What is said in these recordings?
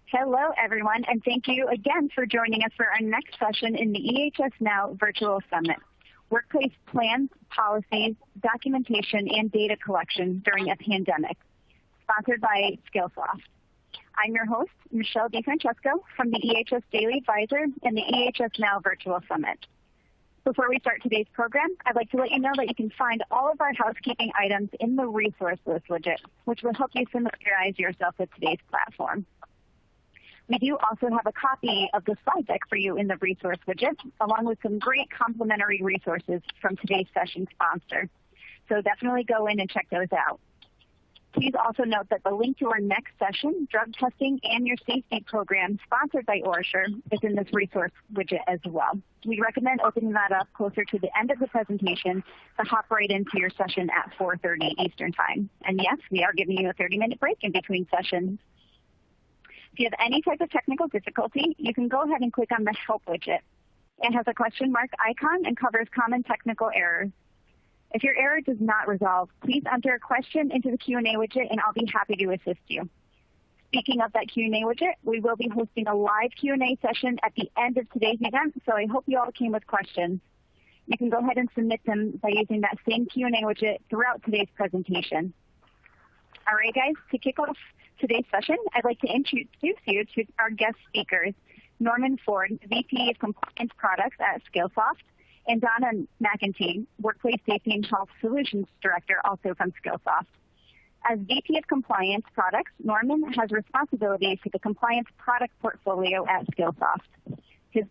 Hello, everyone, and thank you again for joining us for our next session in the EHS Now Virtual Summit, Workplace Plans, Policies, Documentation, and Data Collection During a Pandemic, sponsored by Skillsoft. I'm your host, Michelle DeFrancesco from the EHS Daily Advisor and the EHS Now Virtual Summit. Before we start today's program, I'd like to let you know that you can find all of our housekeeping items in the resource list widget, which will help you familiarize yourself with today's platform. We do also have a copy of the slide deck for you in the resource widget, along with some great complimentary resources from today's session sponsor. So definitely go in and check those out. Please also note that the link to our next session, Drug Testing and Your Safety Program, sponsored by OraSure, is in this resource widget as well. We recommend opening that up closer to the end of the presentation to hop right into your session at 4:30 Eastern Time. And yes, we are giving you a 30-minute break in between sessions. If you have any type of technical difficulty, you can go ahead and click on the Help widget. It has a question mark icon and covers common technical errors. If your error does not resolve, please enter a question into the Q&A widget and I'll be happy to assist you. Speaking of that Q&A widget, we will be hosting a live Q&A session at the end of today's event, so I hope you all came with questions. You can go ahead and submit them by using that same Q&A widget throughout today's presentation. All right, guys, to kick off today's session, I'd like to introduce you to our guest speakers, Norman Ford, VP of Compliance Products at Skillsoft, and Donna McEntee, Workplace Safety and Health Solutions Director, also from Skillsoft. As VP of Compliance Products, Norman has responsibility for the compliance product portfolio at Skillsoft. His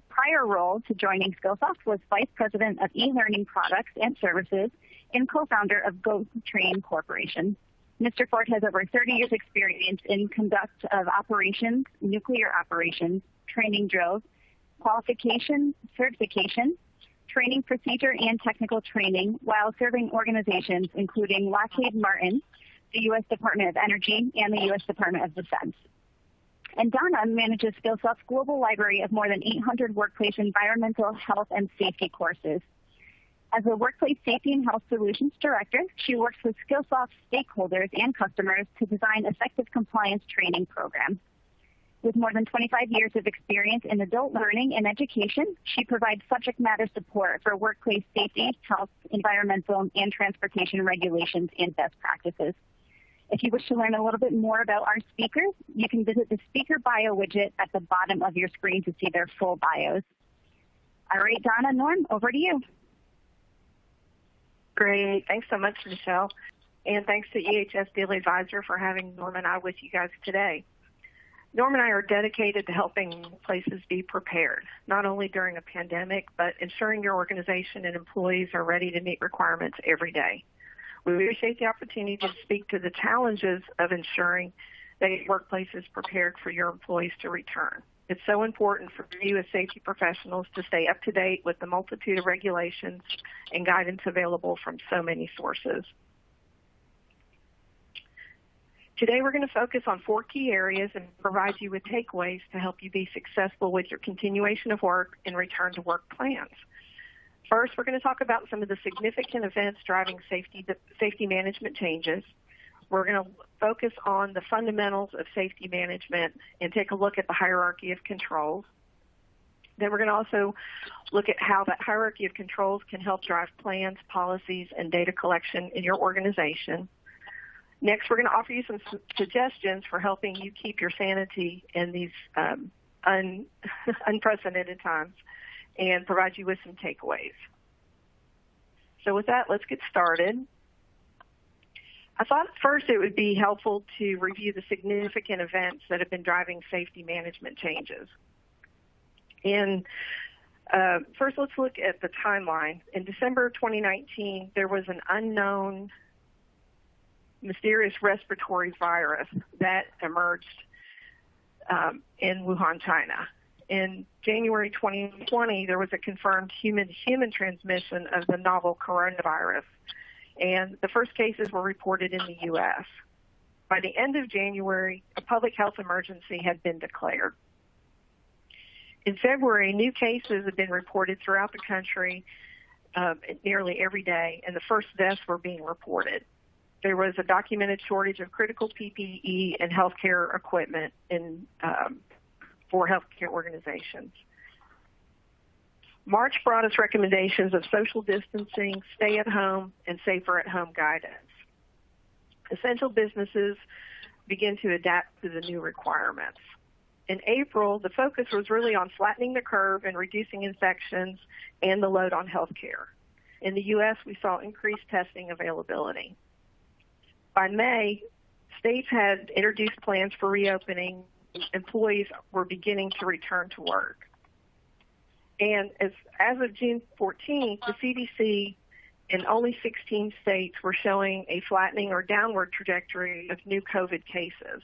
prior role to joining Skillsoft was Vice President of E-Learning Products and Services and co-founder of GoTrain Corporation. Mr. Ford has over 30 years experience in conduct of operations, nuclear operations, training drills, qualification, certification, training procedure, and technical training while serving organizations including Lockheed Martin, the U.S. Department of Energy, and the U.S. Department of Defense. And Donna manages Skillsoft's global library of more than 800 workplace environmental health and safety courses. As a Workplace Safety and Health Solutions Director, she works with Skillsoft stakeholders and customers to design effective compliance training programs. With more than 25 years of experience in adult learning and education, she provides subject matter support for workplace safety, health, environmental, and transportation regulations and best practices. If you wish to learn a little bit more about our speakers, you can visit the speaker bio widget at the bottom of your screen to see their full bios. All right, Donna, Norm, over to you. Great. Thanks so much, Michelle. And thanks to EHS Daily Advisor for having Norm and I with you guys today. Norm and I are dedicated to helping places be prepared, not only during a pandemic, but ensuring your organization and employees are ready to meet requirements every day. We appreciate the opportunity to speak to the challenges of ensuring that your workplace is prepared for your employees to return. It's so important for you as safety professionals to stay up to date with the multitude of regulations and guidance available from so many sources. Today we're going to focus on 4 key areas and provide you with takeaways to help you be successful with your continuation of work and return to work plans. First, we're going to talk about some of the significant events driving safety management changes. We're going to focus on the fundamentals of safety management and take a look at the hierarchy of controls. Then we're going to also look at how that hierarchy of controls can help drive plans, policies, and data collection in your organization. Next, we're going to offer you some suggestions for helping you keep your sanity in these unprecedented times and provide you with some takeaways. So with that, let's get started. I thought first it would be helpful to review the significant events that have been driving safety management changes. And first, let's look at the timeline. In December 2019, there was an unknown mysterious respiratory virus that emerged in Wuhan, China. In January 2020, there was a confirmed human-to-human transmission of the novel coronavirus, and the first cases were reported in the U.S. By the end of January, a public health emergency had been declared. In February, new cases have been reported throughout the country nearly every day, and the first deaths were being reported. there was a documented shortage of critical PPE and healthcare equipment for healthcare organizations. March brought us recommendations of social distancing, stay at home, and safer at home guidance. Essential businesses begin to adapt to the new requirements. In April, the focus was really on flattening the curve and reducing infections and the load on healthcare. In the U.S., we saw increased testing availability. By May, states had introduced plans for reopening. Employees were beginning to return to work. And as of June 14th, the CDC in only 16 states were showing a flattening or downward trajectory of new COVID cases.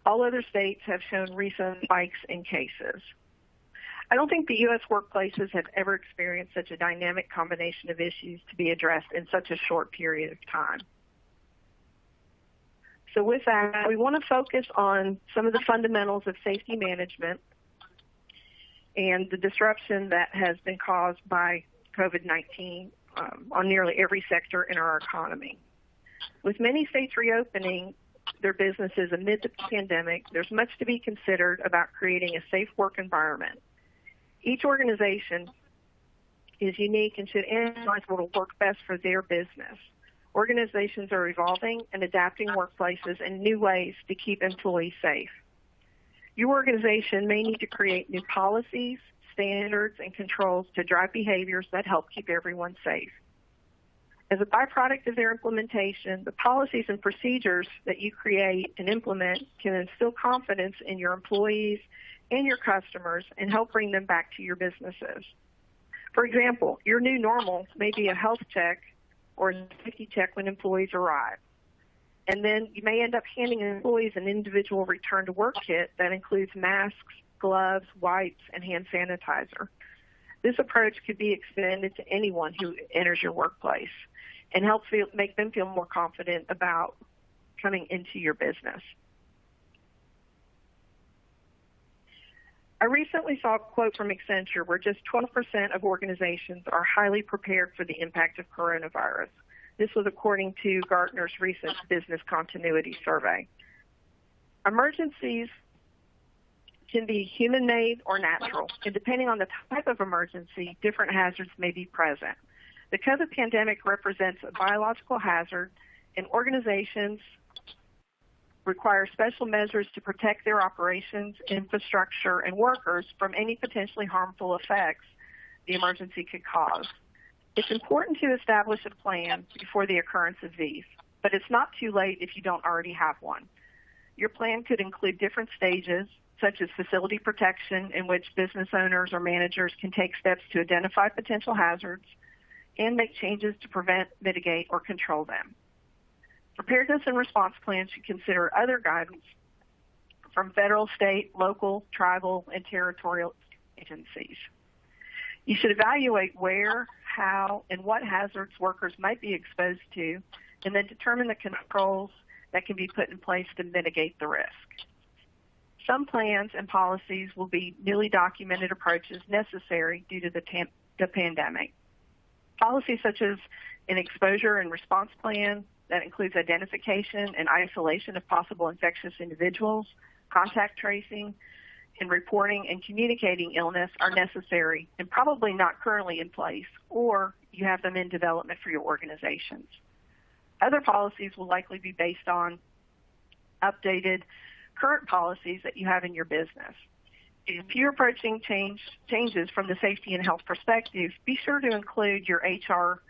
All other states have shown recent spikes in cases. I don't think the U.S. workplaces have ever experienced such a dynamic combination of issues to be addressed in such a short period of time. So with that, we want to focus on some of the fundamentals of safety management and the disruption that has been caused by COVID-19 on nearly every sector in our economy. With many states reopening their businesses amid the pandemic, there's much to be considered about creating a safe work environment. Each organization is unique and should analyze what will work best for their business. Organizations are evolving and adapting workplaces in new ways to keep employees safe. Your organization may need to create new policies, standards, and controls to drive behaviors that help keep everyone safe. As a byproduct of their implementation, the policies and procedures that you create and implement can instill confidence in your employees and your customers and help bring them back to your businesses. For example, your new normal may be a health check or a safety check when employees arrive. And then you may end up handing employees an individual return to work kit that includes masks, gloves, wipes, and hand sanitizer. This approach could be extended to anyone who enters your workplace and make them feel more confident about coming into your business. I recently saw a quote from Accenture where just 12% of organizations are highly prepared for the impact of coronavirus. This was according to Gartner's recent business continuity survey. Emergencies can be human-made or natural, and depending on the type of emergency, different hazards may be present. The COVID pandemic represents a biological hazard, and organizations require special measures to protect their operations, infrastructure, and workers from any potentially harmful effects the emergency could cause. It's important to establish a plan before the occurrence of these, but it's not too late if you don't already have one. Your plan could include different stages, such as facility protection, in which business owners or managers can take steps to identify potential hazards and make changes to prevent, mitigate, or control them. Preparedness and response plans should consider other guidance from federal, state, local, tribal, and territorial agencies. You should evaluate where, how, and what hazards workers might be exposed to, and then determine the controls that can be put in place to mitigate the risk. Some plans and policies will be newly documented approaches necessary due to the pandemic. Policies such as an exposure and response plan that includes identification and isolation of possible infectious individuals, contact tracing, and reporting and communicating illness are necessary and probably not currently in place, or you have them in development for your organizations. Other policies will likely be based on updated current policies that you have in your business. If you're approaching changes from the safety and health perspective, be sure to include your HR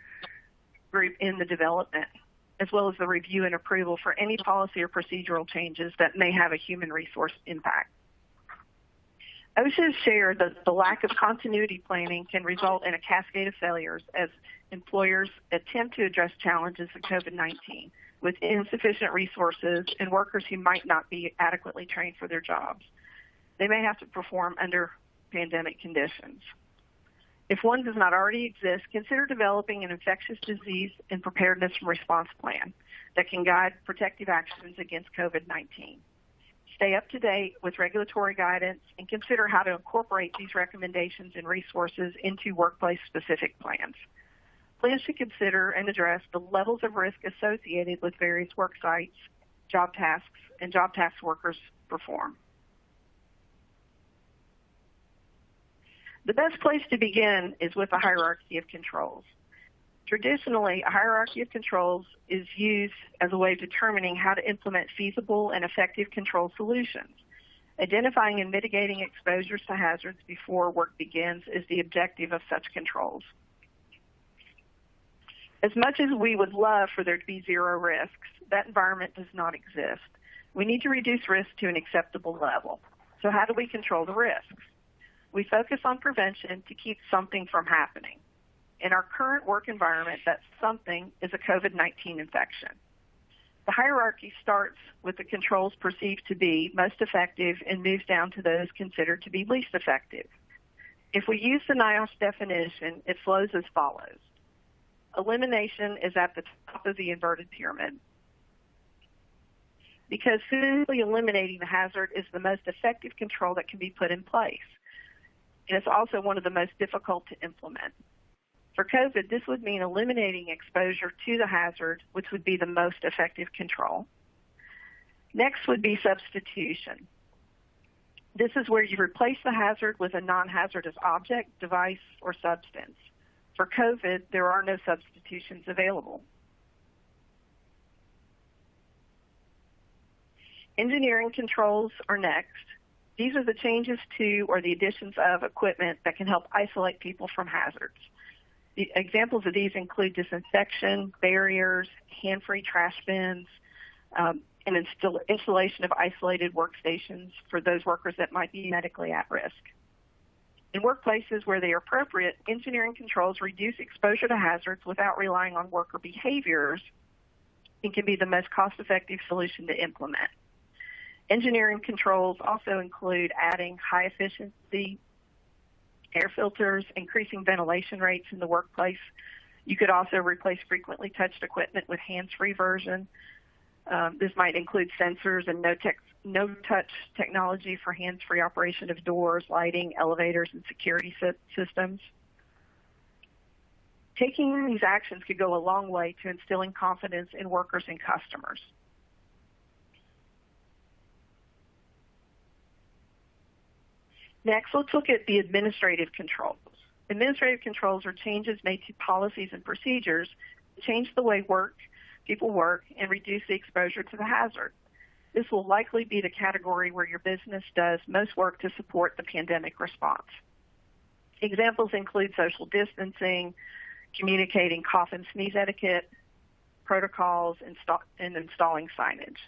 group in the development, as well as the review and approval for any policy or procedural changes that may have a human resource impact. OSHA has shared that the lack of continuity planning can result in a cascade of failures as employers attempt to address challenges of COVID-19 with insufficient resources and workers who might not be adequately trained for their jobs. They may have to perform under pandemic conditions. If one does not already exist, consider developing an infectious disease and preparedness and response plan that can guide protective actions against COVID-19. Stay up to date with regulatory guidance and consider how to incorporate these recommendations and resources into workplace-specific plans. plans should consider and address the levels of risk associated with various work sites, job tasks, and job tasks workers perform. The best place to begin is with a hierarchy of controls. Traditionally, a hierarchy of controls is used as a way of determining how to implement feasible and effective control solutions. Identifying and mitigating exposures to hazards before work begins is the objective of such controls. As much as we would love for there to be zero risks, that environment does not exist. We need to reduce risk to an acceptable level. So how do we control the risks? We focus on prevention to keep something from happening. In our current work environment, that something is a COVID-19 infection. The hierarchy starts with the controls perceived to be most effective and moves down to those considered to be least effective. If we use the NIOSH definition, it flows as follows. Elimination is at the top of the inverted pyramid. Because physically eliminating the hazard is the most effective control that can be put in place. And it's also one of the most difficult to implement. For COVID, this would mean eliminating exposure to the hazard, which would be the most effective control. Next would be substitution. This is where you replace the hazard with a non-hazardous object, device, or substance. For COVID, there are no substitutions available. Engineering controls are next. These are the changes to or the additions of equipment that can help isolate people from hazards. The examples of these include disinfection, barriers, hand-free trash bins, and installation of isolated workstations for those workers that might be medically at risk. In workplaces where they are appropriate, engineering controls reduce exposure to hazards without relying on worker behaviors and can be the most cost-effective solution to implement. Engineering controls also include adding high-efficiency air filters, increasing ventilation rates in the workplace. You could also replace frequently touched equipment with hands-free version. This might include sensors and no-touch technology for hands-free operation of doors, lighting, elevators, and security systems. Taking these actions could go a long way to instilling confidence in workers and customers. Next, let's look at the administrative controls. Administrative controls are changes made to policies and procedures to change the way people work and reduce the exposure to the hazard. This will likely be the category where your business does most work to support the pandemic response. Examples include social distancing, communicating cough and sneeze etiquette, protocols, and installing signage.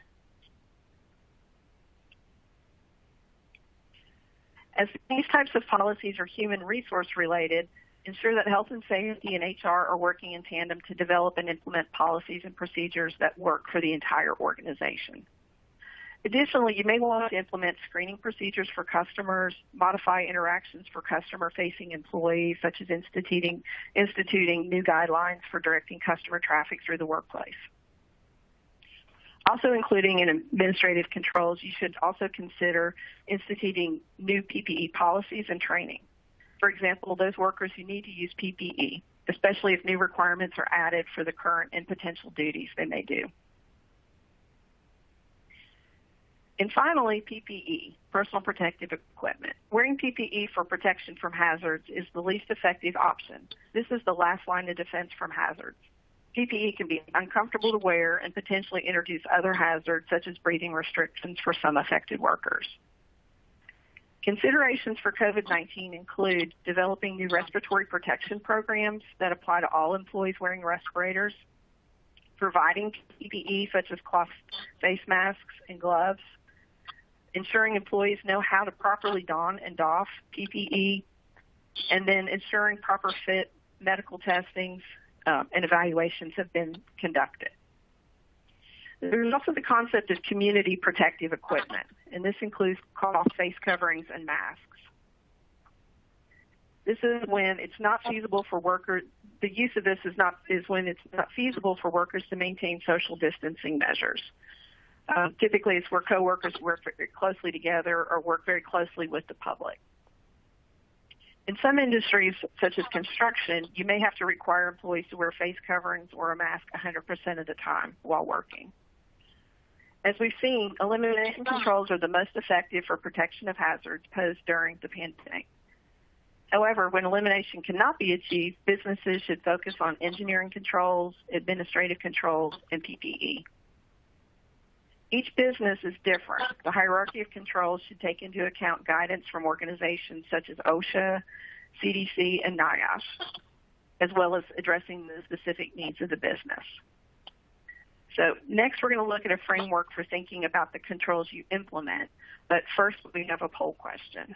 As these types of policies are human resource related, ensure that health and safety and HR are working in tandem to develop and implement policies and procedures that work for the entire organization. Additionally, you may want to implement screening procedures for customers, modify interactions for customer-facing employees, such as instituting new guidelines for directing customer traffic through the workplace. Also including in administrative controls, you should also consider instituting new PPE policies and training. For example, those workers who need to use PPE, especially if new requirements are added for the current and potential duties they may do. And finally, PPE, personal protective equipment. Wearing PPE for protection from hazards is the least effective option. This is the last line of defense from hazards. PPE can be uncomfortable to wear and potentially introduce other hazards such as breathing restrictions for some affected workers. Considerations for COVID-19 include developing new respiratory protection programs that apply to all employees wearing respirators, providing PPE such as cloth face masks and gloves, ensuring employees know how to properly don and doff PPE, and then ensuring proper fit medical testings and evaluations have been conducted. There's also the concept of community protective equipment, and this includes cloth face coverings and masks. This is when it's not feasible for workers. The use of this is when it's not feasible for workers to maintain social distancing measures. Typically, it's where coworkers work very closely together or work very closely with the public. In some industries, such as construction, you may have to require employees to wear face coverings or a mask 100% of the time while working. As we've seen, elimination controls are the most effective for protection of hazards posed during the pandemic. However, when elimination cannot be achieved, businesses should focus on engineering controls, administrative controls, and PPE. Each business is different. The hierarchy of controls should take into account guidance from organizations such as OSHA, CDC, and NIOSH, as well as addressing the specific needs of the business. So next, we're going to look at a framework for thinking about the controls you implement. But first, we have a poll question.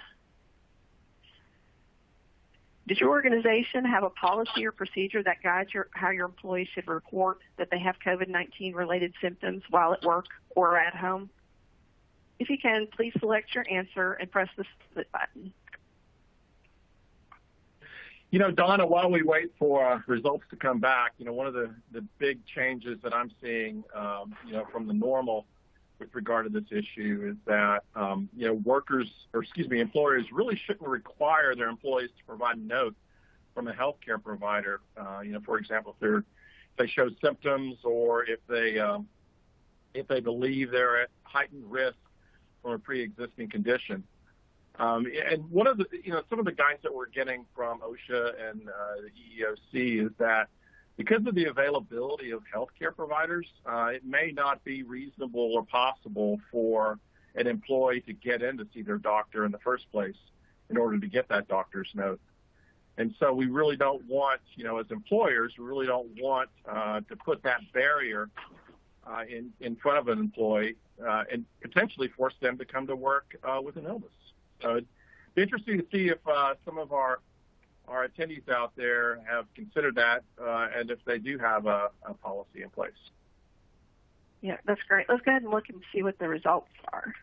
Does your organization have a policy or procedure that guides how your employees should report that they have COVID-19 related symptoms while at work or at home? If you can, please select your answer and press the split button. You know, Donna, while we wait for results to come back, one of the big changes that I'm seeing, from the normal with regard to this issue is that, employers really shouldn't require their employees to provide a note from a healthcare provider. For example, if they show symptoms or if they believe they're at heightened risk from a pre-existing condition. And one of the, some of the guidance that we're getting from OSHA and the EEOC is that because of the availability of healthcare providers, it may not be reasonable or possible for an employee to get in to see their doctor in the first place in order to get that doctor's note. And so we really don't want, as employers, we really don't want to put that barrier in front of an employee and potentially force them to come to work with an illness. So it'd be interesting to see if some of our attendees out there have considered that and if they do have a policy in place. Yeah, that's great. Let's go ahead and look and see what the results are.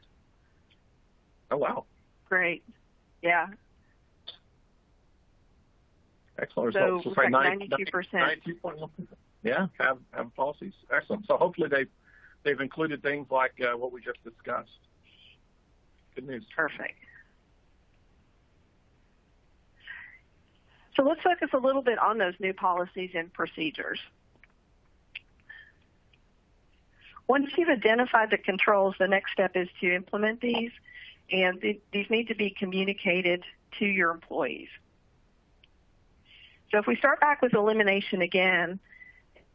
Oh, wow. Great. Yeah. Excellent So results. looks like 92%. 92.1%. Yeah, have policies. Excellent. So hopefully they've included things like what we just discussed. Good news. Perfect. So let's focus a little bit on those new policies and procedures. Once you've identified the controls, the next step is to implement these, and these need to be communicated to your employees. So if we start back with elimination again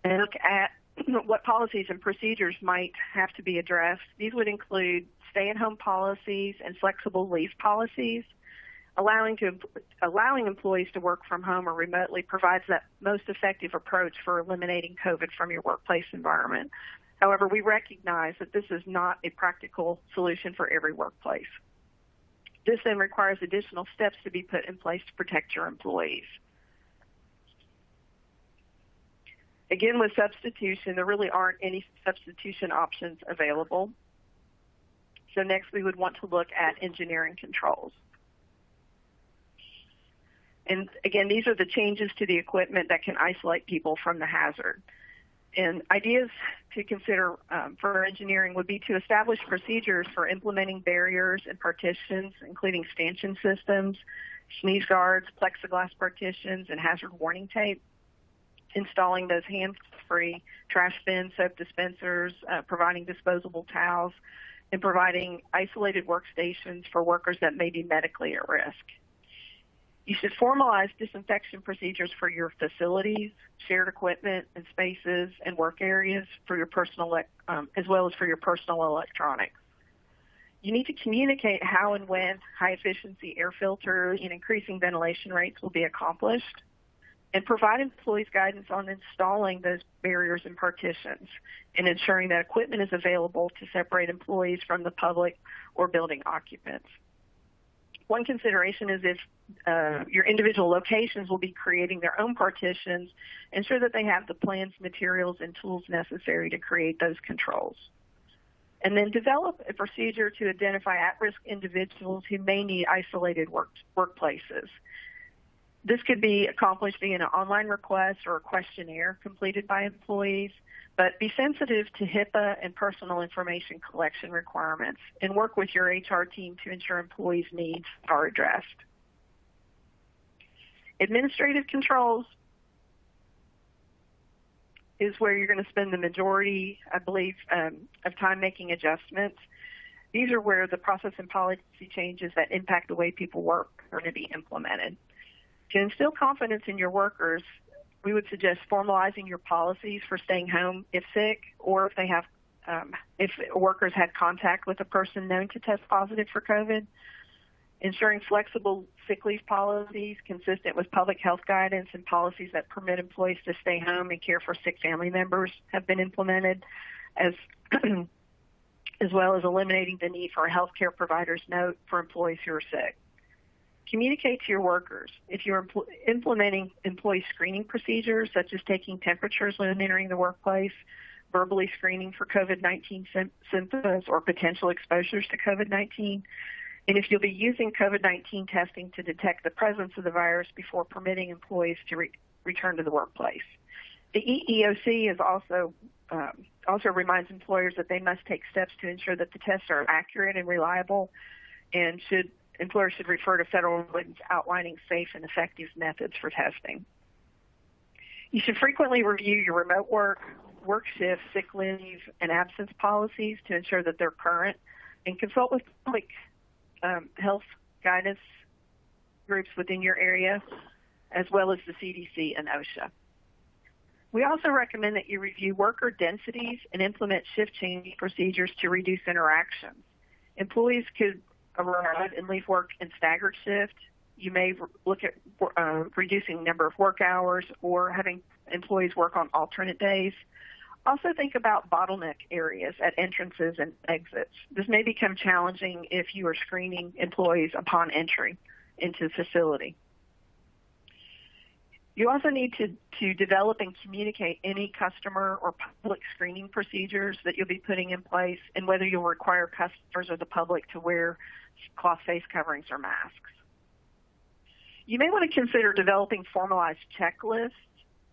and look at what policies and procedures might have to be addressed, these would include stay-at-home policies and flexible leave policies. Allowing employees to work from home or remotely provides that most effective approach for eliminating COVID from your workplace environment. However, we recognize that this is not a practical solution for every workplace. This then requires additional steps to be put in place to protect your employees. Again, with substitution, there really aren't any substitution options available. So next we would want to look at engineering controls. And again, these are the changes to the equipment that can isolate people from the hazard. And ideas to consider for engineering would be to establish procedures for implementing barriers and partitions, including stanchion systems, sneeze guards, plexiglass partitions, and hazard warning tape. Installing those hands-free trash bins, soap dispensers, providing disposable towels, and providing isolated workstations for workers that may be medically at risk. You should formalize disinfection procedures for your facilities, shared equipment and spaces, and work areas for your personal, as well as for your personal electronics. You need to communicate how and when high-efficiency air filters and increasing ventilation rates will be accomplished, and provide employees guidance on installing those barriers and partitions and ensuring that equipment is available to separate employees from the public or building occupants. One consideration is if your individual locations will be creating their own partitions, ensure that they have the plans, materials, and tools necessary to create those controls. And then develop a procedure to identify at-risk individuals who may need isolated workplaces. This could be accomplished via an online request or a questionnaire completed by employees, but be sensitive to HIPAA and personal information collection requirements and work with your HR team to ensure employees' needs are addressed. Administrative controls is where you're going to spend the majority, I believe, of time making adjustments. These are where the process and policy changes that impact the way people work are going to be implemented. To instill confidence in your workers, we would suggest formalizing your policies for staying home if sick, or if they have, if workers had contact with a person known to test positive for COVID. Ensuring flexible sick leave policies consistent with public health guidance and policies that permit employees to stay home and care for sick family members have been implemented, as well as eliminating the need for a healthcare provider's note for employees who are sick. Communicate to your workers. If you're implementing employee screening procedures, such as taking temperatures when entering the workplace, verbally screening for COVID-19 symptoms or potential exposures to COVID-19, and if you'll be using COVID-19 testing to detect the presence of the virus before permitting employees to return to the workplace. The EEOC is also reminds employers that they must take steps to ensure that the tests are accurate and reliable, and employers should refer to federal guidance outlining safe and effective methods for testing. You should frequently review your remote work shift, sick leave, and absence policies to ensure that they're current, and consult with public health guidance groups within your area, as well as the CDC and OSHA. We also recommend that you review worker densities and implement shift change procedures to reduce interactions. Employees could arrive and leave work in staggered shift. You may look at reducing number of work hours or having employees work on alternate days. Also think about bottleneck areas at entrances and exits. This may become challenging if you are screening employees upon entry into the facility. You also need to develop and communicate any customer or public screening procedures that you'll be putting in place, and whether you'll require customers or the public to wear cloth face coverings or masks. You may want to consider developing formalized checklists.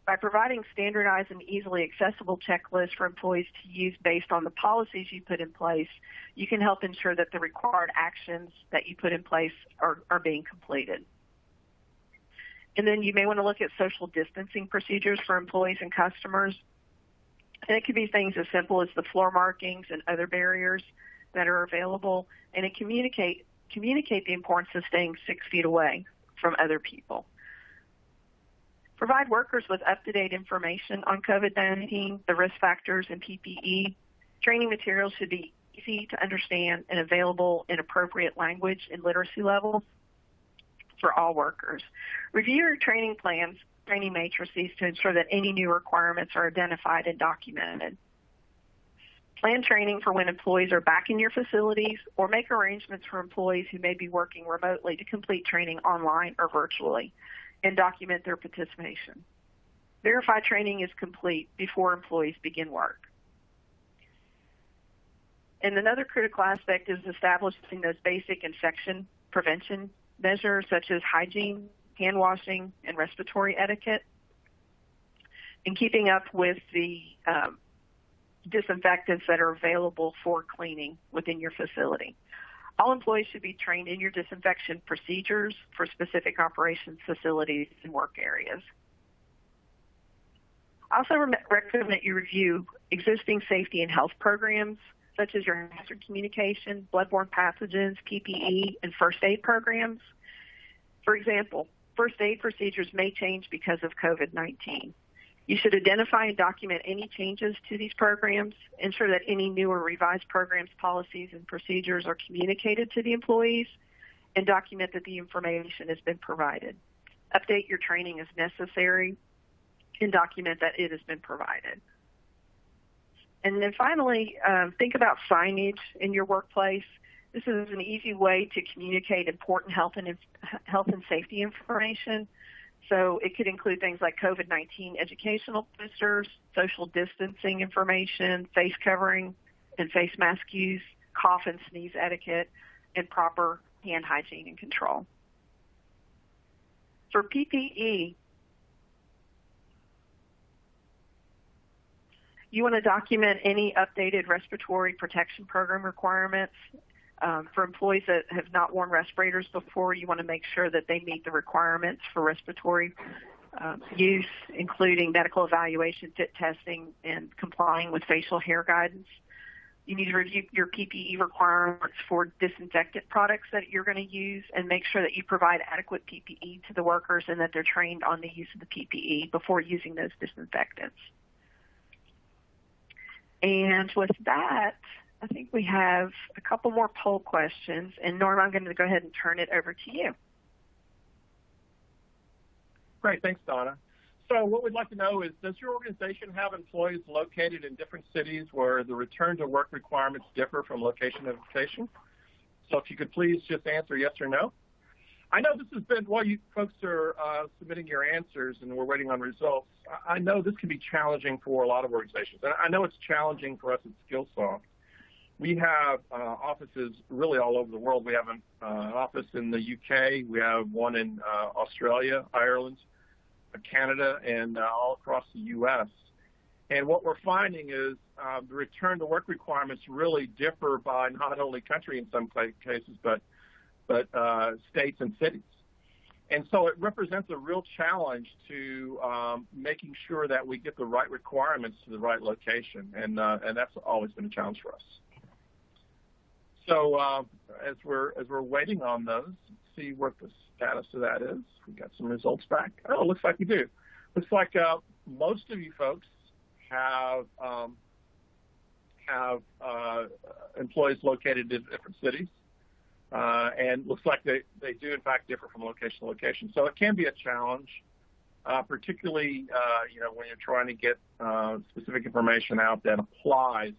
By providing standardized and easily accessible checklists for employees to use based on the policies you put in place, you can help ensure that the required actions that you put in place are being completed. And then you may want to look at social distancing procedures for employees and customers. And it could be things as simple as the floor markings and other barriers that are available, and communicate the importance of staying 6 feet away from other people. Provide workers with up-to-date information on COVID-19, the risk factors, and PPE. Training materials should be easy to understand and available in appropriate language and literacy levels for all workers. Review your training plans, training matrices to ensure that any new requirements are identified and documented. Plan training for when employees are back in your facilities, or make arrangements for employees who may be working remotely to complete training online or virtually, and document their participation. Verify training is complete before employees begin work. And another critical aspect is establishing those basic infection prevention measures such as hygiene, hand washing, and respiratory etiquette, and keeping up with the disinfectants that are available for cleaning within your facility. All employees should be trained in your disinfection procedures for specific operations facilities and work areas. I also recommend that you review existing safety and health programs, such as your hazard communication, bloodborne pathogens, PPE, and first aid programs. For example, first aid procedures may change because of COVID-19. You should identify and document any changes to these programs, ensure that any new or revised programs, policies, and procedures are communicated to the employees, and document that the information has been provided. Update your training as necessary, and document that it has been provided. And then finally, think about signage in your workplace. This is an easy way to communicate important health and safety information. So it could include things like COVID-19 educational posters, social distancing information, face covering and face mask use, cough and sneeze etiquette, and proper hand hygiene and control. For PPE, you want to document any updated respiratory protection program requirements. For employees that have not worn respirators before, you want to make sure that they meet the requirements for respiratory use, including medical evaluation, fit testing, and complying with facial hair guidance. You need to review your PPE requirements for disinfectant products that you're going to use and make sure that you provide adequate PPE to the workers and that they're trained on the use of the PPE before using those disinfectants. And with that, I think we have a couple more poll questions. And Norm, I'm going to go ahead and turn it over to you. Great. Thanks, Donna. So what we'd like to know is, does your organization have employees located in different cities where the return to work requirements differ from location to location? So if you could please just answer yes or no. I know this has been, while you folks are submitting your answers and we're waiting on results, I know this can be challenging for a lot of organizations. And I know it's challenging for us at Skillsoft. We have offices really all over the world. We have an office in the UK. We have one in Australia, Ireland, Canada, and all across the U.S. And what we're finding is the return to work requirements really differ by not only country in some cases, but states and cities. And so it represents a real challenge to making sure that we get the right requirements to the right location, and that's always been a challenge for us. So as we're waiting on those, see what the status of that is. We got some results back. Oh, looks like we do. Looks like most of you folks have employees located in different cities, and looks like they do in fact differ from location to location. So it can be a challenge, particularly when you're trying to get specific information out that applies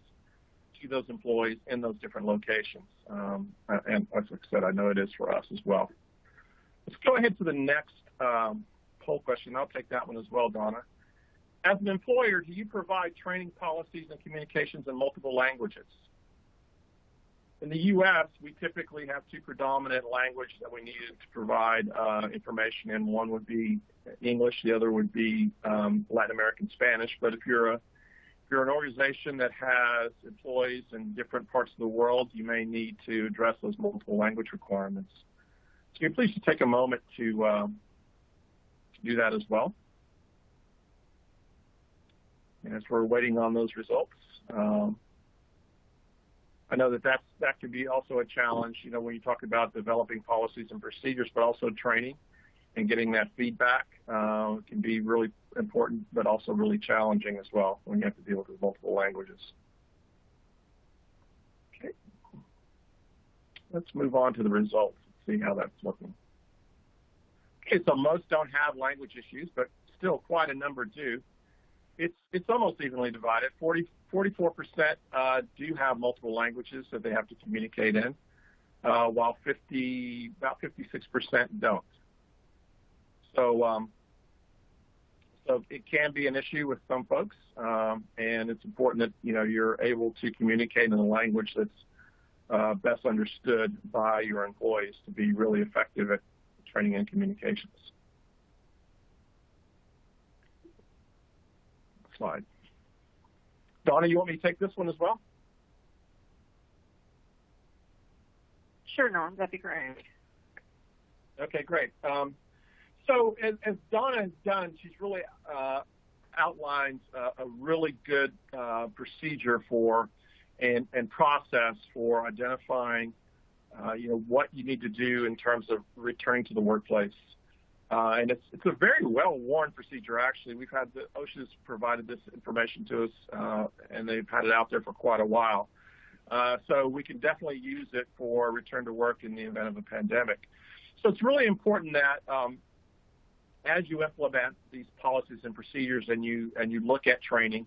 to those employees in those different locations. And as I said, I know it is for us as well. Let's go ahead to the next poll question. I'll take that one as well, Donna. As an employer, do you provide training policies and communications in multiple languages? In the U.S., we typically have two predominant languages that we needed to provide information in. One would be English, the other would be Latin American Spanish. But if you're an organization that has employees in different parts of the world, you may need to address those multiple language requirements. So can you please just take a moment to do that as well? And as we're waiting on those results, I know that could be also a challenge, when you talk about developing policies and procedures, but also training and getting that feedback can be really important, but also really challenging as well when you have to deal with multiple languages. Okay. Let's move on to the results and see how that's looking. Okay, so most don't have language issues, but still quite a number do. It's almost evenly divided. 44% do have multiple languages that they have to communicate in, while about 56% don't. So it can be an issue with some folks, and it's important that you're able to communicate in a language that's best understood by your employees to be really effective at training and communications. Slide. Donna, you want me to take this one as well? Sure, Norm, that'd be great. Okay, great. So as Donna has done, she's really outlined a really good procedure for and process for identifying what you need to do in terms of returning to the workplace. And it's a very well-worn procedure, actually. We've had OSHA's provided this information to us, and they've had it out there for quite a while. So we can definitely use it for return to work in the event of a pandemic. So it's really important that as you implement these policies and procedures and you look at training,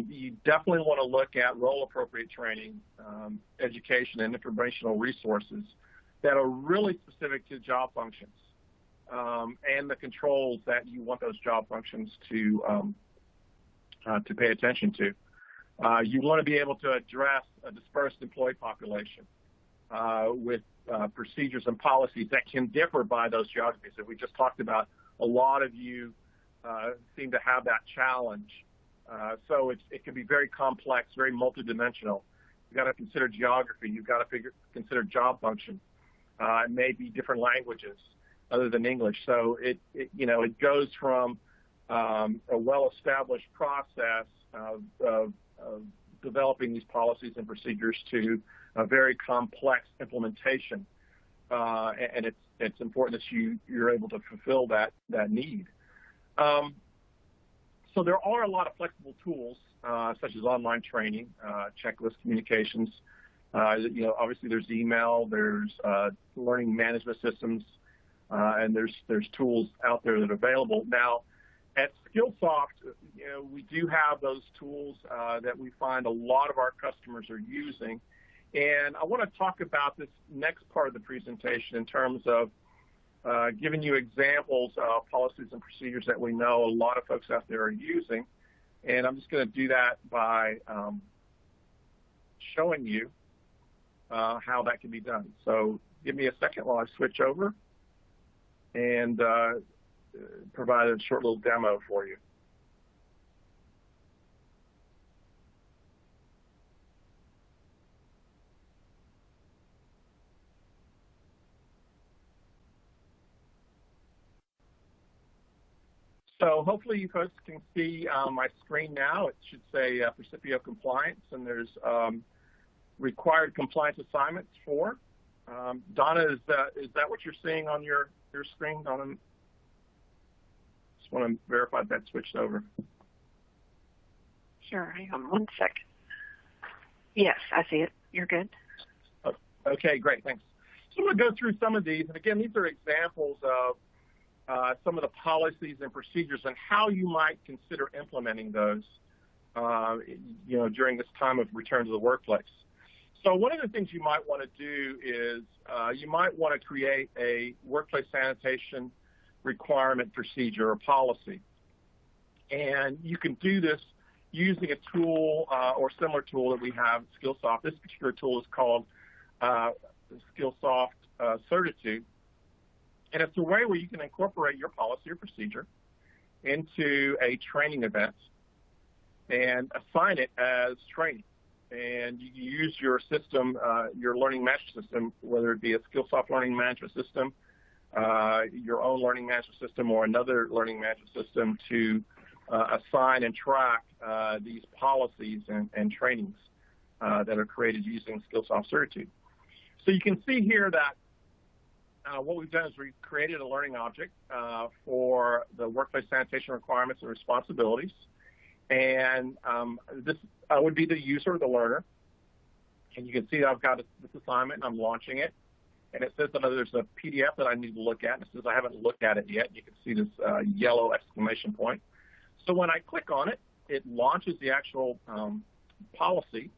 you definitely want to look at role-appropriate training, education, and informational resources that are really specific to job functions. And the controls that you want those job functions to pay attention to. You want to be able to address a dispersed employee population with procedures and policies that can differ by those geographies that we just talked about. A lot of you seem to have that challenge. So it can be very complex, very multidimensional. You've got to consider geography. You've got to consider job function. It may be different languages other than English. So it goes from a well-established process of developing these policies and procedures to a very complex implementation, and it's important that you're able to fulfill that need. So there are a lot of flexible tools, such as online training, checklist communications. Obviously there's email, there's learning management systems, and there's tools out there that are available. Now, at Skillsoft, we do have those tools that we find a lot of our customers are using. And I want to talk about this next part of the presentation in terms of giving you examples of policies and procedures that we know a lot of folks out there are using. And I'm just going to do that by showing you how that can be done. So give me a second while I switch over and provide a short little demo for you. So hopefully you folks can see my screen now. It should say Percipio compliance, and there's required compliance assignments for. Donna, is that what you're seeing on your screen, Donna? Just want to verify that switched over. Sure, hang on one sec. Yes, I see it. You're good. Oh, okay, great, thanks. So I'm going to go through some of these, and again, these are examples of some of the policies and procedures and how you might consider implementing those, during this time of return to the workplace. So one of the things you might want to do is you might want to create a workplace sanitation requirement procedure or policy. And you can do this using a tool or similar tool that we have at Skillsoft. This particular tool is called Skillsoft Certitude. And it's a way where you can incorporate your policy or procedure into a training event and assign it as training. And you use your system, your learning management system, whether it be a Skillsoft learning management system, your own learning management system, or another learning management system to assign and track these policies and trainings that are created using Skillsoft Certitude. So you can see here that what we've done is we've created a learning object for the workplace sanitation requirements and responsibilities. And this would be the user, the learner. And you can see that I've got this assignment and I'm launching it. And it says that there's a PDF that I need to look at. And it says I haven't looked at it yet. You can see this yellow exclamation point. So when I click on it, it launches the actual policy.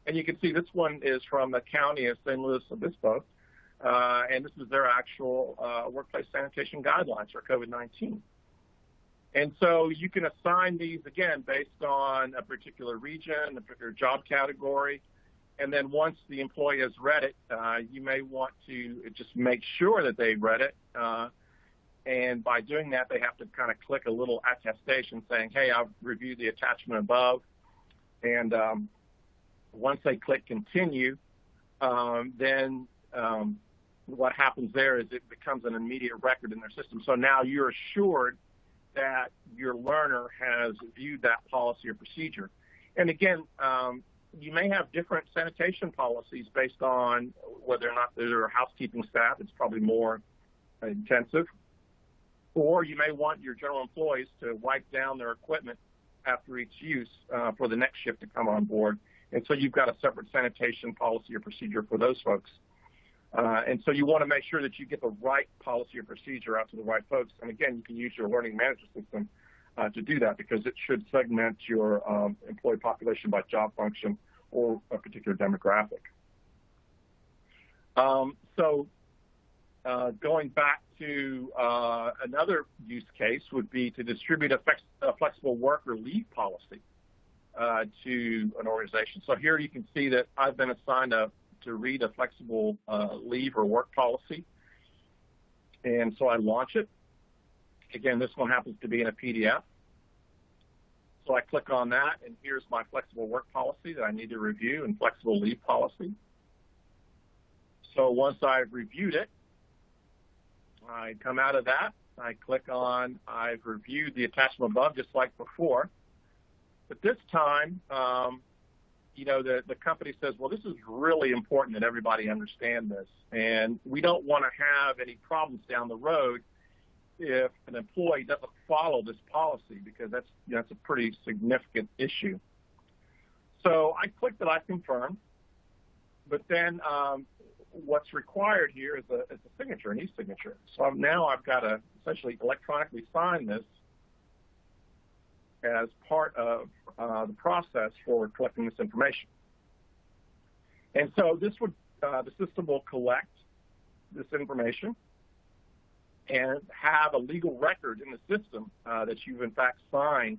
And you can see this one is from the county of San Luis Obispo. And this is their actual workplace sanitation guidelines for COVID-19. And so you can assign these, again, based on a particular region, a particular job category. And then once the employee has read it, you may want to just make sure that they've read it. And by doing that, they have to kind of click a little attestation saying, hey, I've reviewed the attachment above. And once they click continue, then what happens there is it becomes an immediate record in their system. So now you're assured that your learner has viewed that policy or procedure. And again, you may have different sanitation policies based on whether or not they're housekeeping staff. It's probably more intensive. Or you may want your general employees to wipe down their equipment after each use for the next shift to come on board. And so you've got a separate sanitation policy or procedure for those folks. And so you want to make sure that you get the right policy or procedure out to the right folks. And again, you can use your learning management system to do that because it should segment your employee population by job function or a particular demographic. Going back to another use case would be to distribute a flexible work or leave policy to an organization. So here you can see that I've been assigned to read a flexible leave or work policy. And so I launch it. Again, this one happens to be in a PDF. So I click on that, and here's my flexible work policy that I need to review and flexible leave policy. So once I've reviewed it, I come out of that. I click on I've reviewed the attachment above just like before. But this time, the company says, well, this is really important that everybody understand this. And we don't want to have any problems down the road if an employee doesn't follow this policy, because that's a pretty significant issue. So I click that I confirm, but then what's required here is a signature, an e-signature. So now I've got to essentially electronically sign this as part of the process for collecting this information. And so the system will collect this information and have a legal record in the system that you've in fact signed,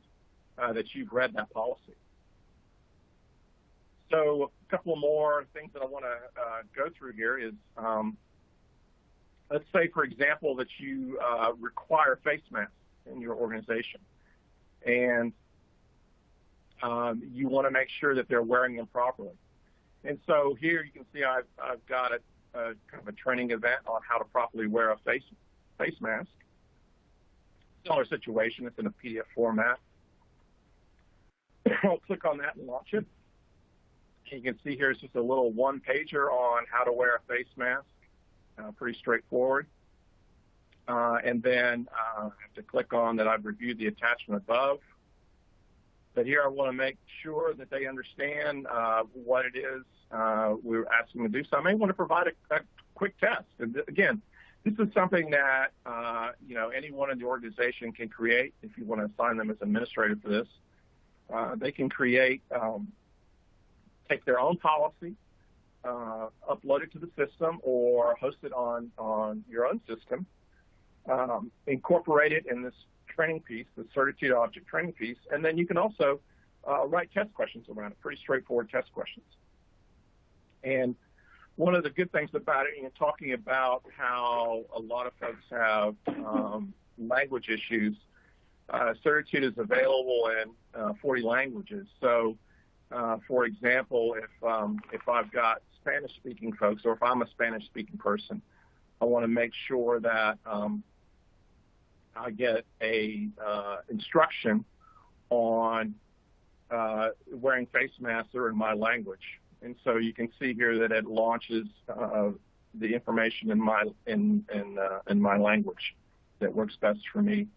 that you've read that policy. So a couple more things that I want to go through here is, let's say, for example, that you require face masks in your organization, and you want to make sure that they're wearing them properly. And so here you can see I've got a kind of a training event on how to properly wear a face mask. Similar situation, it's in a PDF format. I'll click on that and launch it. You can see here it's just a little one-pager on how to wear a face mask, pretty straightforward. And then I have to click on that I've reviewed the attachment above. But here I want to make sure that they understand what it is we're asking them to do. So I may want to provide a quick test. And again, this is something that anyone in the organization can create. If you want to assign them as administrator for this, they can create, take their own policy, upload it to the system, or host it on your own system, incorporate it in this training piece, the certitude object training piece, and then you can also write test questions around it, pretty straightforward test questions. And one of the good things about it, talking about how a lot of folks have language issues, certitude is available in 40 languages. So, for example, if I've got Spanish-speaking folks, or if I'm a Spanish-speaking person, I want to make sure that I get a instruction on wearing face masks that are in my language. And so you can see here that it launches the information in my language that works best for me.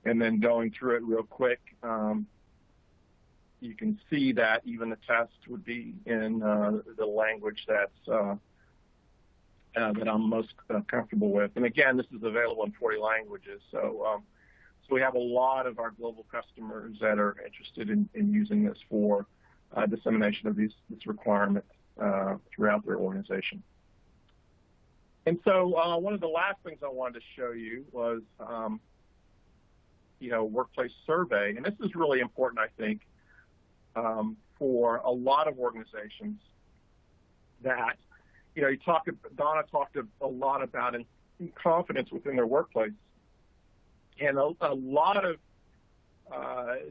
And then going through it real quick, you can see that even the test would be in the language that I'm most comfortable with. And again, this is available in 40 languages. So we have a lot of our global customers that are interested in using this for dissemination of this requirement throughout their organization. And so one of the last things I wanted to show you was, workplace survey. And this is really important, I think, for a lot of organizations that, Donna talked a lot about confidence within their workplace. And a lot of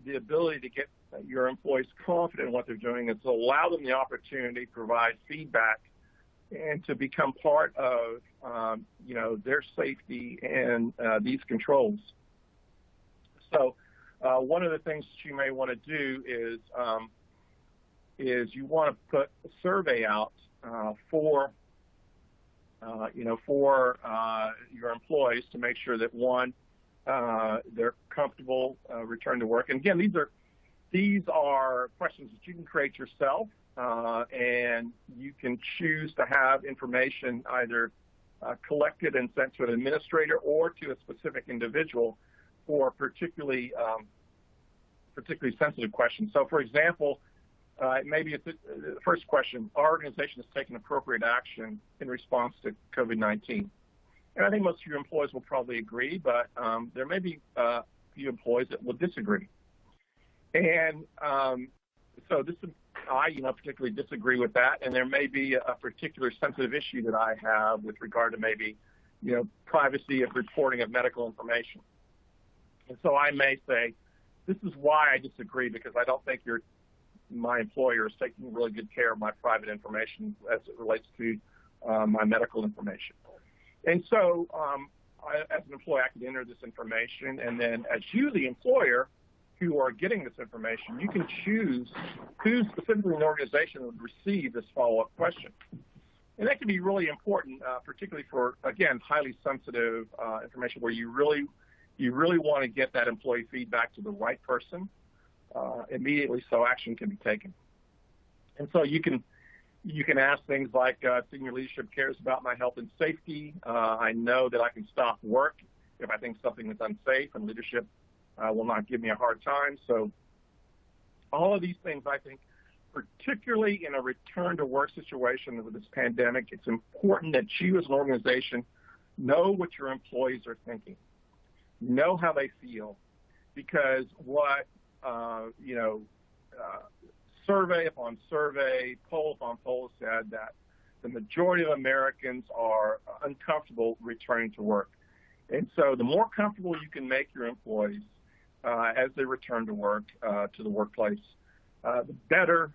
the ability to get your employees confident in what they're doing is to allow them the opportunity to provide feedback and to become part of, their safety and these controls. So one of the things that you may want to do is you want to put a survey out for your employees to make sure that, one, they're comfortable returning to work. And again, these are questions that you can create yourself, and you can choose to have information either collected and sent to an administrator or to a specific individual for particularly sensitive questions. So, for example, maybe it's the first question: our organization has taken appropriate action in response to COVID-19. And I think most of your employees will probably agree, but there may be a few employees that will disagree. And so I particularly disagree with that, and there may be a particular sensitive issue that I have with regard to maybe, privacy of reporting of medical information. And so I may say, this is why I disagree, because I don't think my employer is taking really good care of my private information as it relates to my medical information. And so as an employee, I can enter this information, and then as you, the employer, who are getting this information, you can choose who specifically in the organization would receive this follow-up question. And that can be really important, particularly for, again, highly sensitive information where you really want to get that employee feedback to the right person immediately so action can be taken. And so you can ask things like, senior leadership cares about my health and safety. I know that I can stop work if I think something is unsafe, and leadership will not give me a hard time. So all of these things, I think, particularly in a return to work situation with this pandemic, it's important that you as an organization know what your employees are thinking, know how they feel, because what, survey upon survey, poll upon poll said that the majority of Americans are uncomfortable returning to work. And so the more comfortable you can make your employees as they return to work, to the workplace, the better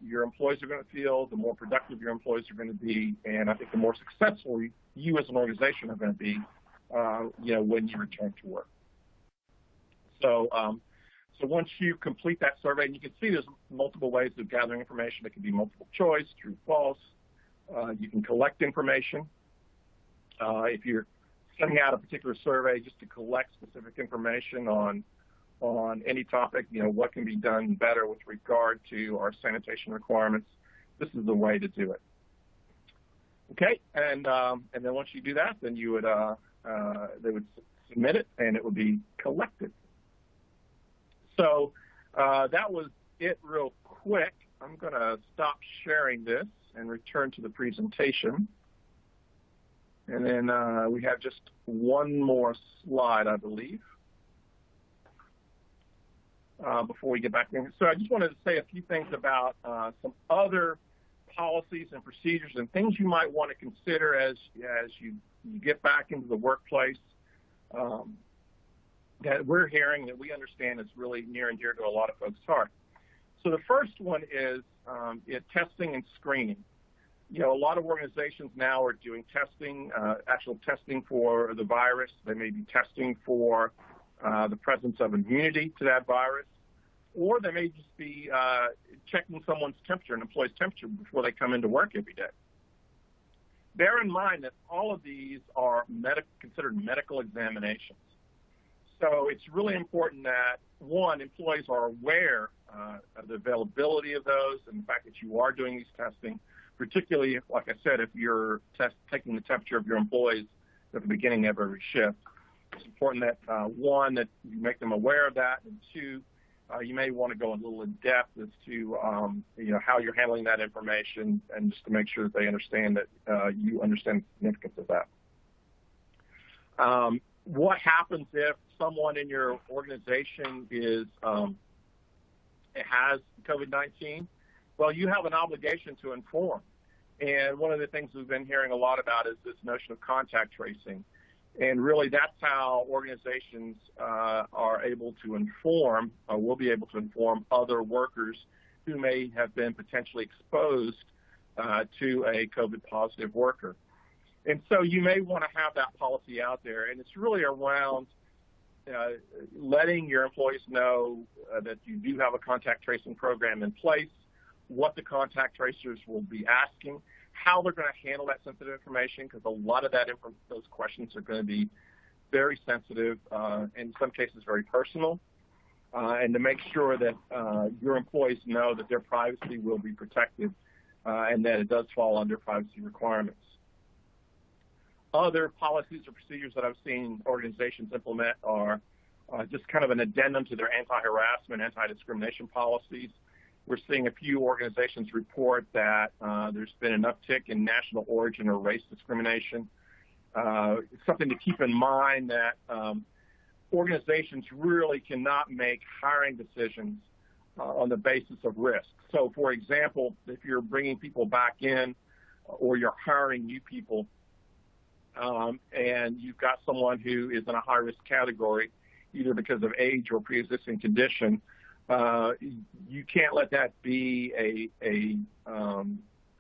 your employees are going to feel, the more productive your employees are going to be, and I think the more successful you as an organization are going to be, when you return to work. So once you complete that survey, and you can see there's multiple ways of gathering information. It can be multiple choice, true, false. You can collect information. If you're sending out a particular survey just to collect specific information on any topic, what can be done better with regard to our sanitation requirements, this is the way to do it. Okay, and then once you do that, then you would they would submit it, and it would be collected. So that was it real quick. I'm going to stop sharing this and return to the presentation. And then we have just one more slide, I believe, before we get back in. So I just wanted to say a few things about some other policies and procedures and things you might want to consider as you get back into the workplace that we're hearing, that we understand is really near and dear to a lot of folks' heart. So the first one is testing and screening. A lot of organizations now are doing testing, actual testing for the virus. They may be testing for the presence of immunity to that virus, or they may just be checking someone's temperature, an employee's temperature, before they come into work every day. Bear in mind that all of these are considered medical examinations. So it's really important that, one, employees are aware of the availability of those and the fact that you are doing these testing, particularly, like I said, if you're taking the temperature of your employees at the beginning of every shift. It's important that, one, that you make them aware of that, and two, you may want to go a little in depth as to how you're handling that information, and just to make sure that they understand that you understand the significance of that. What happens if someone in your organization has COVID-19? Well, you have an obligation to inform. And one of the things we've been hearing a lot about is this notion of contact tracing. And really, that's how organizations are able to inform, or will be able to inform other workers who may have been potentially exposed to a COVID-positive worker. And so you may want to have that policy out there, and it's really around letting your employees know that you do have a contact tracing program in place, what the contact tracers will be asking, how they're going to handle that sensitive information, because a lot of those questions are going to be very sensitive, in some cases very personal, and to make sure that your employees know that their privacy will be protected and that it does fall under privacy requirements. Other policies or procedures that I've seen organizations implement are just kind of an addendum to their anti-harassment, anti-discrimination policies. We're seeing a few organizations report that there's been an uptick in national origin or race discrimination. It's something to keep in mind that organizations really cannot make hiring decisions on the basis of risk. So, for example, if you're bringing people back in or you're hiring new people, and you've got someone who is in a high-risk category, either because of age or pre-existing condition, you can't let that be a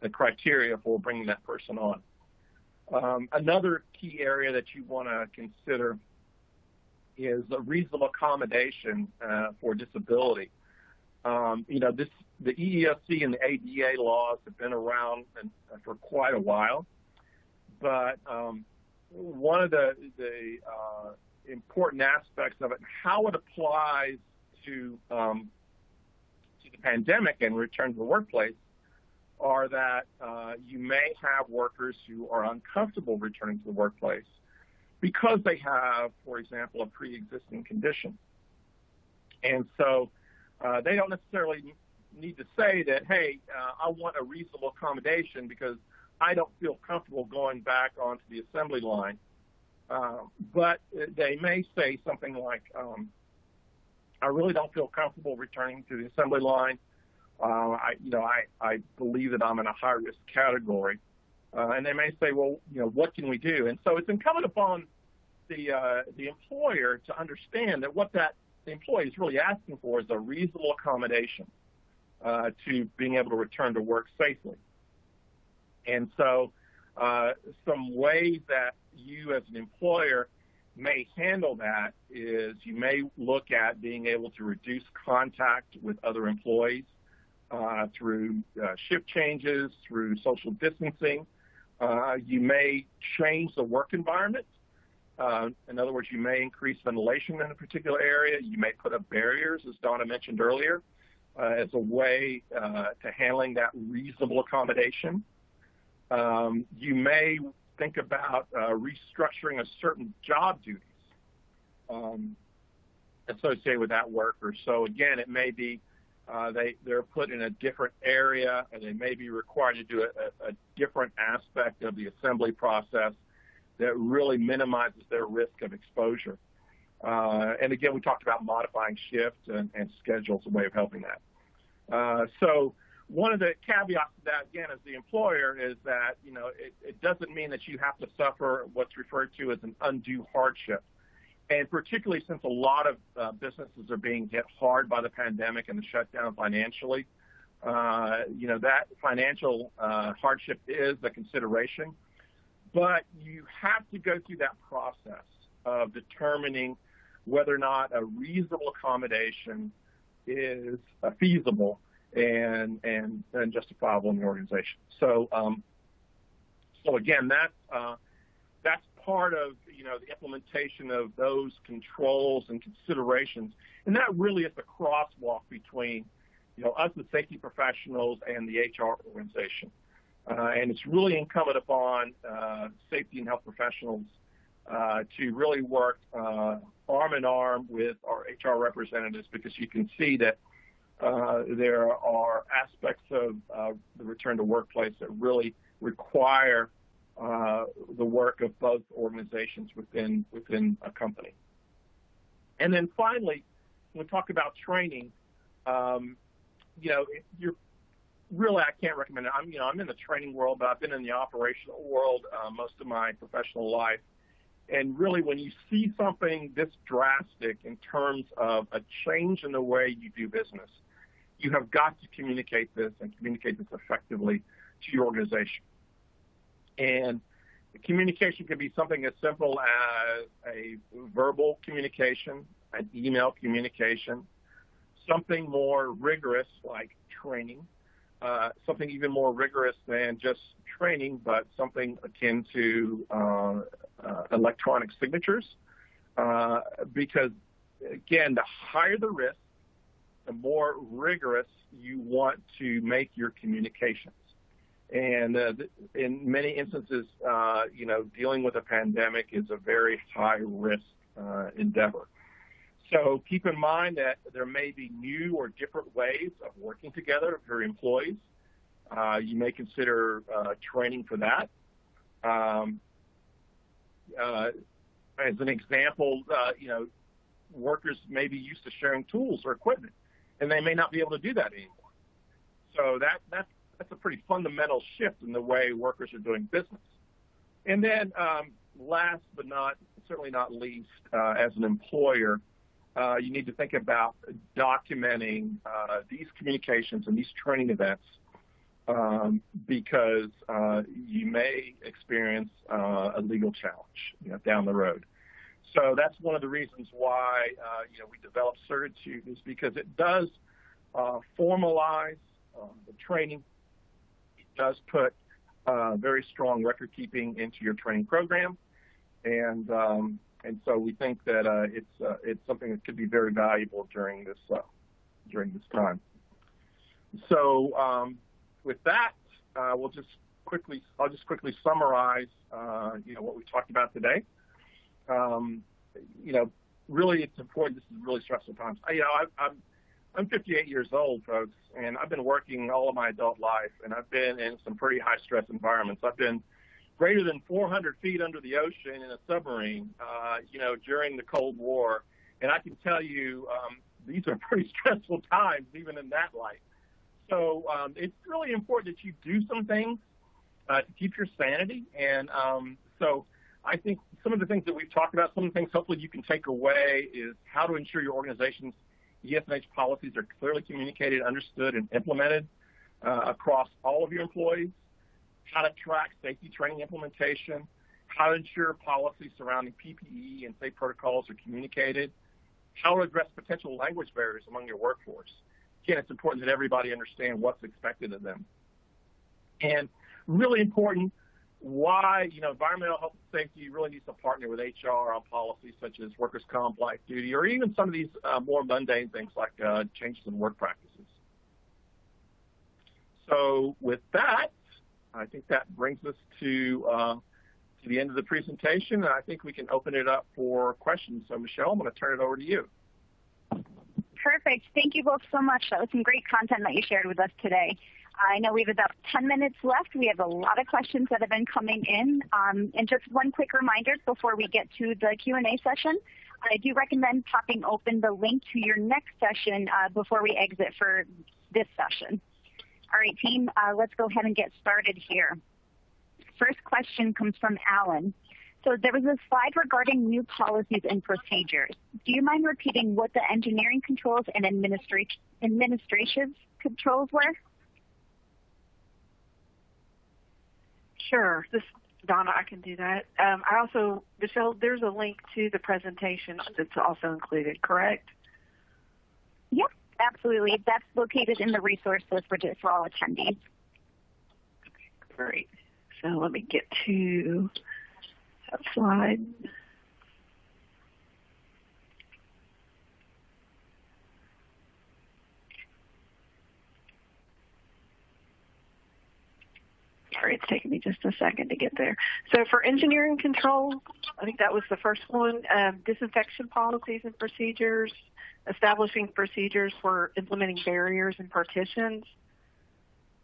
criteria for bringing that person on. Another key area that you want to consider is a reasonable accommodation for disability. The EEOC and the ADA laws have been around for quite a while, but one of the important aspects of it, how it applies to the pandemic and return to the workplace, are that you may have workers who are uncomfortable returning to the workplace because they have, for example, a pre-existing condition. And so they don't necessarily need to say that, hey, I want a reasonable accommodation because I don't feel comfortable going back onto the assembly line. But they may say something like, I really don't feel comfortable returning to the assembly line. I believe that I'm in a high-risk category. And they may say, well, what can we do? And so it's incumbent upon the employer to understand that what that the employee is really asking for is a reasonable accommodation to being able to return to work safely. And so some ways that you as an employer may handle that is you may look at being able to reduce contact with other employees through shift changes, through social distancing. You may change the work environment. In other words, you may increase ventilation in a particular area. You may put up barriers, as Donna mentioned earlier, as a way to handling that reasonable accommodation. You may think about restructuring a certain job duties associated with that worker. So again, it may be they're put in a different area, and they may be required to do a different aspect of the assembly process that really minimizes their risk of exposure. And again, we talked about modifying shifts and schedules, a way of helping that. So one of the caveats to that, again, as the employer, is that it doesn't mean that you have to suffer what's referred to as an undue hardship. And particularly since a lot of businesses are being hit hard by the pandemic and the shutdown financially, that financial hardship is a consideration. But you have to go through that process of determining whether or not a reasonable accommodation is feasible and justifiable in the organization. So again, that's part of the implementation of those controls and considerations, and that really is the crosswalk between us, the safety professionals, and the HR organization. And it's really incumbent upon safety and health professionals to really work arm in arm with our HR representatives, because you can see that there are aspects of the return to workplace that really require the work of both organizations within a company. And then finally, when we talk about training, you're really, I can't recommend it. I'm in the training world, but I've been in the operational world most of my professional life. And really, when you see something this drastic in terms of a change in the way you do business, you have got to communicate this and communicate this effectively to your organization. And the communication can be something as simple as a verbal communication, an email communication, something more rigorous like training, something even more rigorous than just training, but something akin to electronic signatures. Because, again, the higher the risk, the more rigorous you want to make your communications. And in many instances, dealing with a pandemic is a very high-risk endeavor. So keep in mind that there may be new or different ways of working together for your employees. You may consider training for that. As an example, workers may be used to sharing tools or equipment, and they may not be able to do that anymore. So that's a pretty fundamental shift in the way workers are doing business. And then last but certainly not least, as an employer, you need to think about documenting these communications and these training events because you may experience a legal challenge, down the road. So that's one of the reasons why we developed Certitude, is because it does formalize the training. It does put very strong record keeping into your training program, and so we think that it's something that could be very valuable during this time. So with that, I'll just quickly summarize what we talked about today. Really, it's important. This is really stressful times. I'm 58 years old, folks, and I've been working all of my adult life, and I've been in some pretty high-stress environments. I've been greater than 400 feet under the ocean in a submarine, during the Cold War, and I can tell you these are pretty stressful times, even in that light. So it's really important that you do some things to keep your sanity, and so I think some of the things that we've talked about, some of the things hopefully you can take away is how to ensure your organization's ES&H policies are clearly communicated, understood, and implemented across all of your employees, how to track safety training implementation, how to ensure policies surrounding PPE and safe protocols are communicated, how to address potential language barriers among your workforce. Again, it's important that everybody understand what's expected of them. And really important, why, environmental health and safety really needs to partner with HR on policies such as workers' comp, light duty, or even some of these more mundane things like changes in work practices. So with that, I think that brings us to the end of the presentation, and I think we can open it up for questions. So Michelle, I'm going to turn it over to you. Perfect. Thank you both so much. That was some great content that you shared with us today. I know we have about 10 minutes left. We have a lot of questions that have been coming in. And just one quick reminder before we get to the Q&A session, I do recommend popping open the link to your next session before we exit for this session. All right, team, let's go ahead and get started here. First question comes from Alan. So there was a slide regarding new policies and procedures. Do you mind repeating what the engineering controls and administrative controls were? Sure. Donna, I can do that. Michelle, there's a link to the presentation that's also included, correct? Yep, absolutely. That's located in the resource list for all attendees. Okay, great. So let me get to that slide. Sorry, it's taking me just a second to get there. So for engineering control, I think that was the first one, disinfection policies and procedures, establishing procedures for implementing barriers and partitions,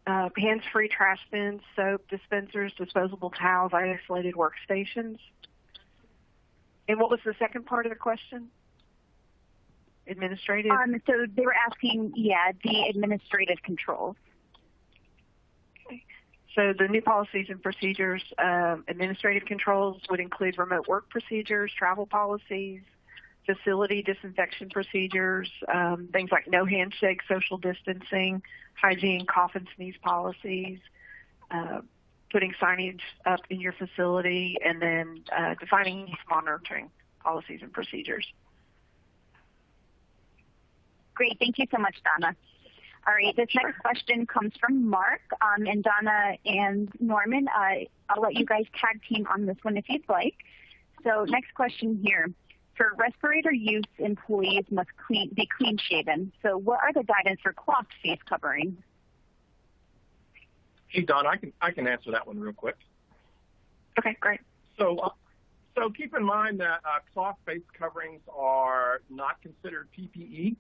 hands-free trash bins, soap dispensers, disposable towels, isolated workstations. And what was the second part of the question? Administrative? So they were asking, the administrative controls. So the new policies and procedures, administrative controls would include remote work procedures, travel policies, facility disinfection procedures, things like no handshake, social distancing, hygiene, cough and sneeze policies, putting signage up in your facility, and then defining monitoring policies and procedures. Great. Thank you so much, Donna. All right, this next question comes from Mark, and Donna and Norman. I'll let you guys tag team on this one if you'd like. So next question here. For respirator use, employees must be clean-shaven. So what are the guidance for cloth face covering? Hey, Donna, I can answer that one real quick. Okay, great. So keep in mind that cloth face coverings are not considered PPE,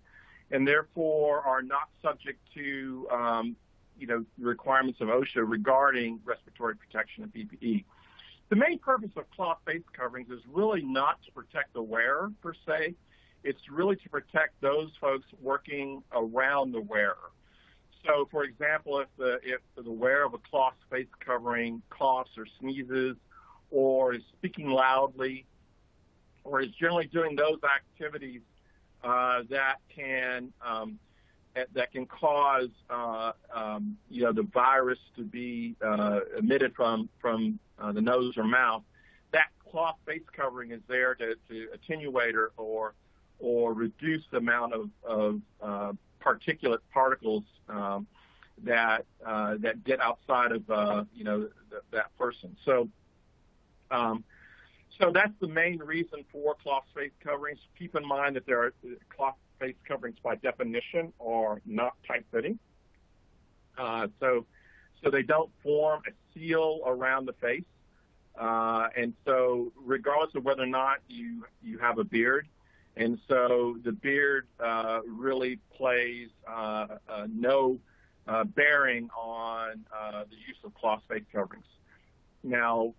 and therefore are not subject to, requirements of OSHA regarding respiratory protection and PPE. The main purpose of cloth face coverings is really not to protect the wearer per se. It's really to protect those folks working around the wearer. So, for example, if the wearer of a cloth face covering coughs or sneezes, or is speaking loudly, or is generally doing those activities that can cause the virus to be emitted from the nose or mouth. That cloth face covering is there to attenuate or reduce the amount of particulate particles that get outside of that person. So that's the main reason for cloth face coverings. Keep in mind that there are cloth face coverings by definition are not tight-fitting. So they don't form a seal around the face. And so regardless of whether or not you have a beard, and so the beard really plays no bearing on the use of cloth face coverings. Now,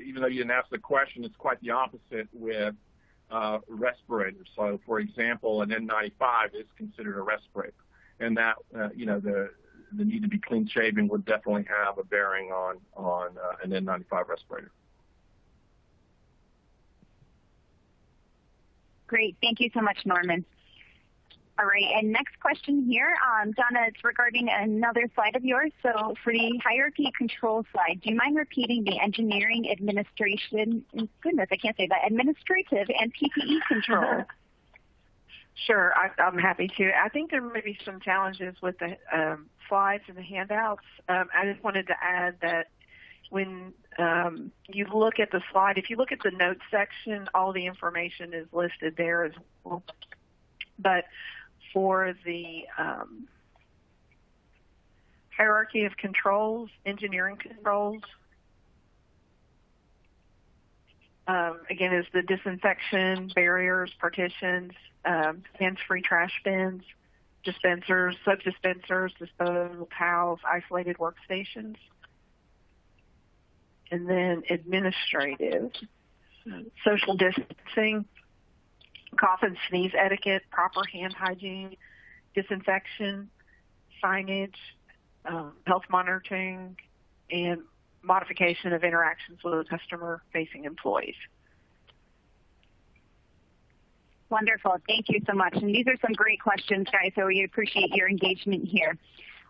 even though you didn't ask the question, it's quite the opposite with respirators. So, for example, an N95 is considered a respirator, and that the need to be clean shaven would definitely have a bearing on an N95 respirator. Great. Thank you so much, Norman. All right, and next question here, Donna, it's regarding another slide of yours. So for the hierarchy control slide, do you mind repeating the engineering, administration, goodness, I can't say that, administrative and PPE control? Sure, I'm happy to. I think there may be some challenges with the slides and the handouts. I just wanted to add that when you look at the slide, if you look at the notes section, all the information is listed there as well. But for the hierarchy of controls, engineering controls, again, is the disinfection, barriers, partitions, hands-free trash bins, dispensers, sub-dispensers, disposable towels, isolated workstations. And then administrative, social distancing, cough and sneeze etiquette, proper hand hygiene, disinfection, signage, health monitoring, and modification of interactions with customer-facing employees. Wonderful. Thank you so much. And these are some great questions, guys, so we appreciate your engagement here.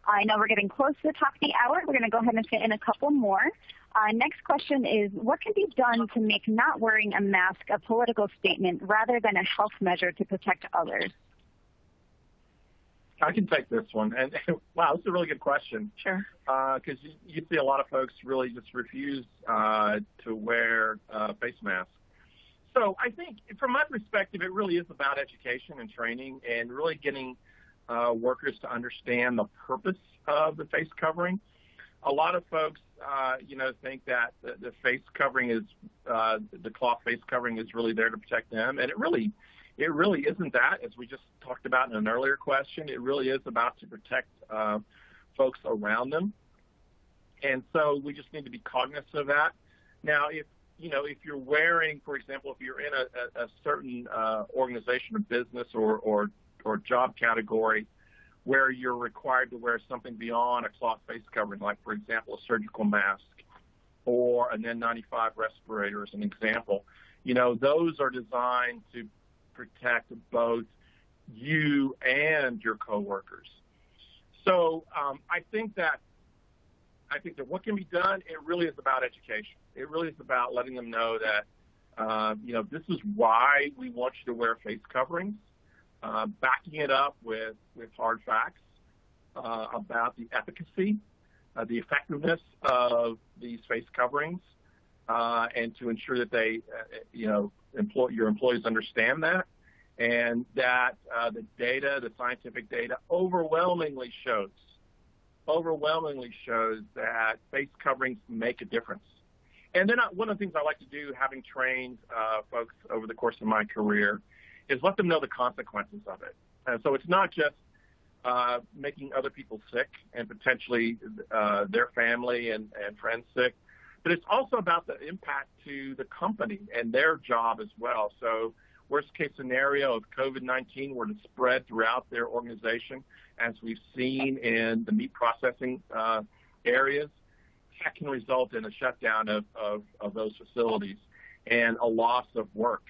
I know we're getting close to the top of the hour. We're going to go ahead and fit in a couple more. Next question is, what can be done to make not wearing a mask a political statement rather than a health measure to protect others? I can take this one. And wow, this is a really good question. Sure. Because you see a lot of folks really just refuse to wear face masks. So I think from my perspective, it really is about education and training and really getting workers to understand the purpose of the face covering. A lot of folks, think that the face covering is, the cloth face covering is really there to protect them. And it really isn't that, as we just talked about in an earlier question. It really is about to protect folks around them. And so we just need to be cognizant of that. Now, if you're wearing, for example, if you're in a certain organization or business or job category where you're required to wear something beyond a cloth face covering, like, for example, a surgical mask or an N95 respirator as an example, those are designed to protect both you and your coworkers. So I think that what can be done, it really is about education. It really is about letting them know that, this is why we want you to wear face coverings, backing it up with hard facts about the efficacy, the effectiveness of these face coverings, and to ensure that they, your employees understand that, and that the data, the scientific data, overwhelmingly shows that face coverings make a difference. And then one of the things I like to do, having trained folks over the course of my career, is let them know the consequences of it. And so it's not just making other people sick and potentially their family and friends sick, but it's also about the impact to the company and their job as well. So worst case scenario, if COVID-19 were to spread throughout their organization, as we've seen in the meat processing areas, that can result in a shutdown of those facilities and a loss of work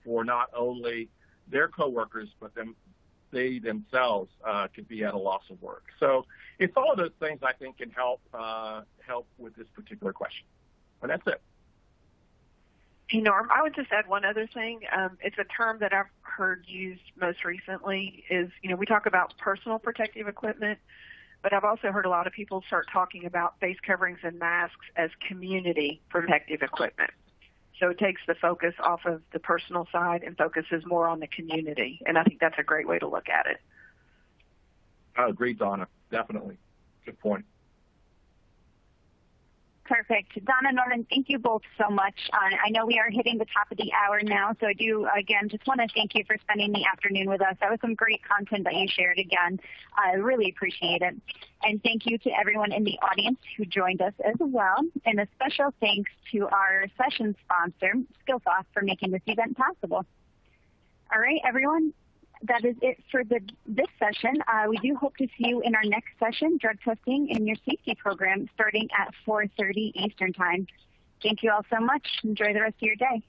for not only their coworkers, but they themselves could be at a loss of work. So it's all of those things I think can help with this particular question. And that's it. Hey, Norm, I would just add one other thing. It's a term that I've heard used most recently is, we talk about personal protective equipment, but I've also heard a lot of people start talking about face coverings and masks as community protective equipment. So it takes the focus off of the personal side and focuses more on the community. And I think that's a great way to look at it. I agree, Donna. Definitely. Good point. Perfect. Donna, Norman, thank you both so much. I know we are hitting the top of the hour now, so I do, again, just want to thank you for spending the afternoon with us. That was some great content that you shared again. I really appreciate it. And thank you to everyone in the audience who joined us as well. And a special thanks to our session sponsor, Skillsoft, for making this event possible. All right, everyone. That is it for this session. We do hope to see you in our next session, drug testing in your safety program, starting at 4:30 Eastern Time. Thank you all so much. Enjoy the rest of your day.